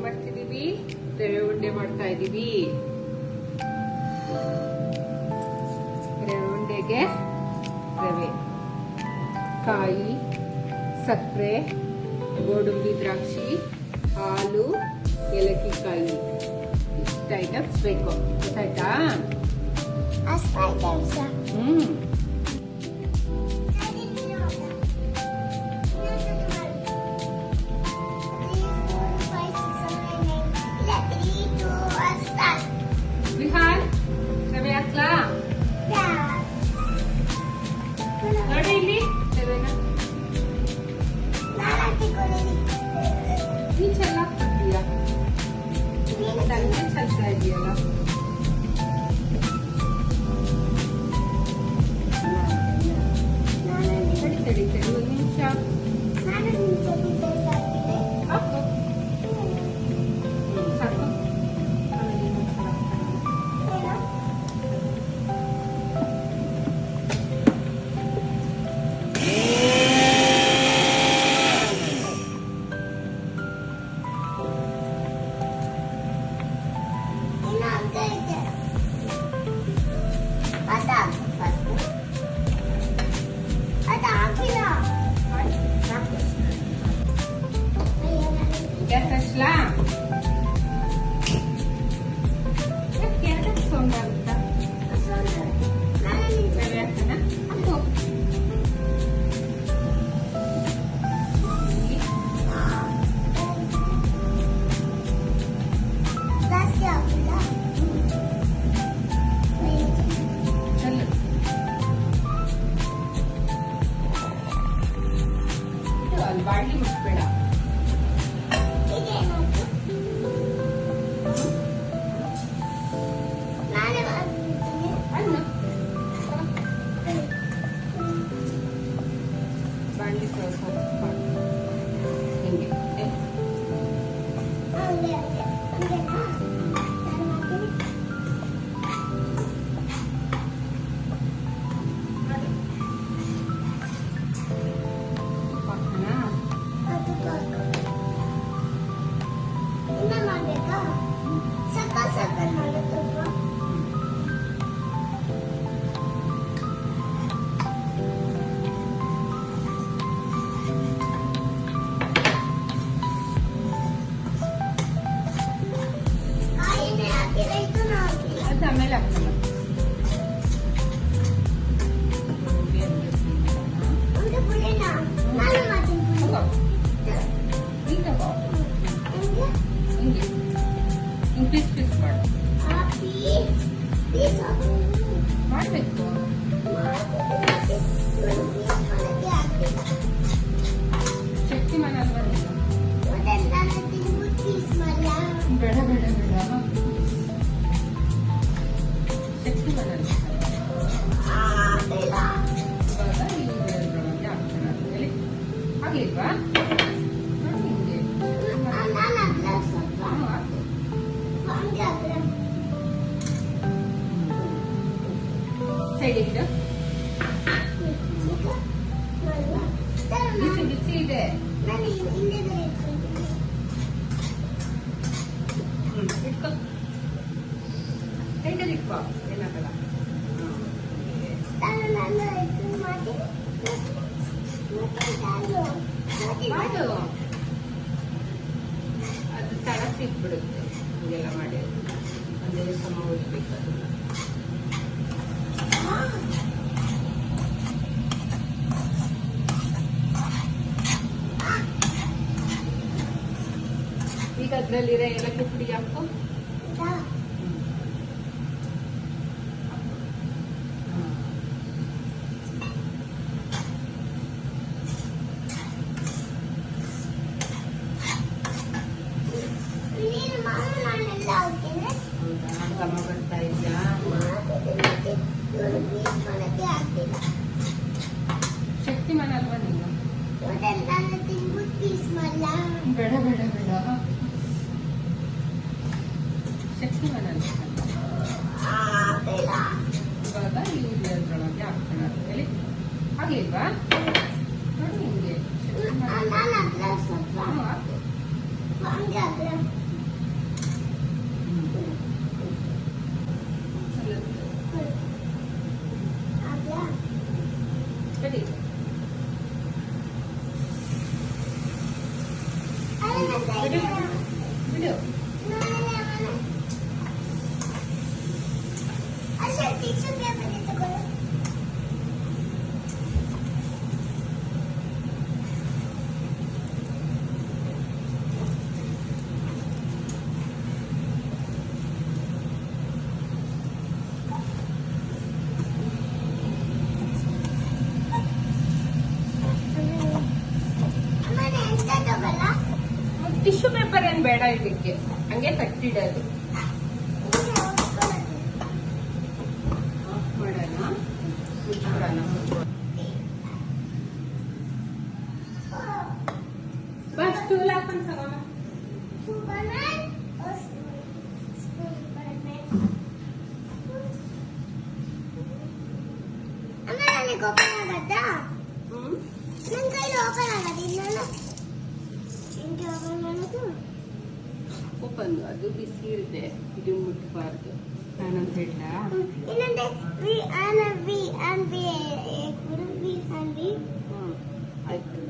ಮಾಡ್ತಿದೀವಿ? ರವೆ ಉಂಡೆ ಮಾಡ್ತಾ ಇದೀವಿ. ರವೆ ಉಂಡೆಗೆ ರವೆ, ಕಾಯಿ, ಸಕ್ಕರೆ, ಗೋಡಂಬಿ, ದ್ರಾಕ್ಷಿ, ಹಾಲು, ಏಲಕ್ಕಿ ಕಾಯಿ ಇಷ್ಟು ಐಟಮ್ಸ್ ಬೇಕು. ಗೊತ್ತಾಯ್ತಾ? ವಿಹಾನ್, ರವೆ ಹಾಕ್ಲಾ? ನೋಡಿ ಇಲ್ಲಿ ರವೆನ ನೀನ್ ಚೆನ್ನಾಗಿ ಕೊಡ್ತೀಯ, ತಂದೆ ಚಲ್ತಾ ಇದೆಯಲ್ಲ. ತಡಿ ಒಂದು ನಿಮಿಷ ಸಾಕು. ಗ್ಯಾಸ್ ಹಚ್ಚಲಾ? ಯಾಕೆ ಸೌಂಡ್ ಆಗುತ್ತಾ? ರವೆ ಹಾಕ್ತಾನ? ಹಾಕು. ಅಲ್ಲಿ ಬಾಳ್ಲಿ ಮುಟ್ಬೇಡ. ಬಾಳ್ಲಿ ಹಿಂಗೆ ಆಮೇಲೆ ಹಾಕ್ತಲ್ಲ. ಹಿಂಗೆ ಪೀಸ್ ಪೀಸ್ ಮಾಡು. ಮಾಡಬೇಕು. ಶಕ್ತಿಮಾನ ಅಲ್ವಾ ನೀನು? ಬೇಡ ಬೇಡ ಬೇಡ, ಶಕ್ತಿಮಾನ ಅಲ್ಲ. ಇವಾಗ ಈ ಬೆಳಗ್ಗೆ ಹಾಕ್ತಾನೆ ಆದ್ಮೇಲೆ ಆಗ್ಲಿಲ್ವಾ? ಹಿಂಗೆ ಸೈಡ್ ಇಟ್ಟು ಬಿಸಿ ಬಿಸಿ ಇದೆ. ಇಟ್ಕೋ, ಸೈಡಲ್ಲಿ ಇಟ್ಕೋ, ಏನಾಗಲ್ಲ. ಮಾಡು, ಅದು ತಳ ಸಿಕ್ಬಿಡುತ್ತೆ. ಹಿಂಗೆಲ್ಲ ಮಾಡಿ ಒಂದೇ ಸಮ ಓದ್ಬೇಕು ಅದನ್ನ. ಈಗ ಅದ್ರಲ್ಲಿರೋ ಏಲಕ್ಕಿ ಪುಡಿ ಹಾಕು. ಘಮ ಬರ್ತಾ ಇದೆಯಾ? ಶಕ್ತಿಮಾನ ಅಲ್ವಾ ನೀನು? ಬೇಡ ಬೇಡ ಬೇಡ, ಶಕ್ತಿಮಾನ ಅಲ್ವಾ? ಇವಾಗ ಇದ್ರೊಳಗೆ ಹಾಕ್ತಾನೆ ಹೇಳಿ. ಆಗ್ಲಿಲ್ವಾ? ನೋಡಿ ಹಿಂಗೆ ಸೈಡ್ ಬಿಡು. ಟಿಶ್ಯೂ ಪೇಪರ್ ಏನ್ ಬೇಡ ಇದಕ್ಕೆ, ಹಂಗೆ ಕಟ್ಟಿಡೋದು. ಮಾಡೋಣ, ಮುಚ್ಚಿಬಿಡೋಣ. ಬಾ ಸ್ಟೂಲ್ ಹಾಕೊಂಡು ತಗೋಣ. ಓಪನ್, ಅದು ಬಿಸಿ ಇರುತ್ತೆ, ಇದು ಮುಟ್ಟಬಾರ್ದು. ನಾನಂತ ಹೇಳ ಆಯ್ತು.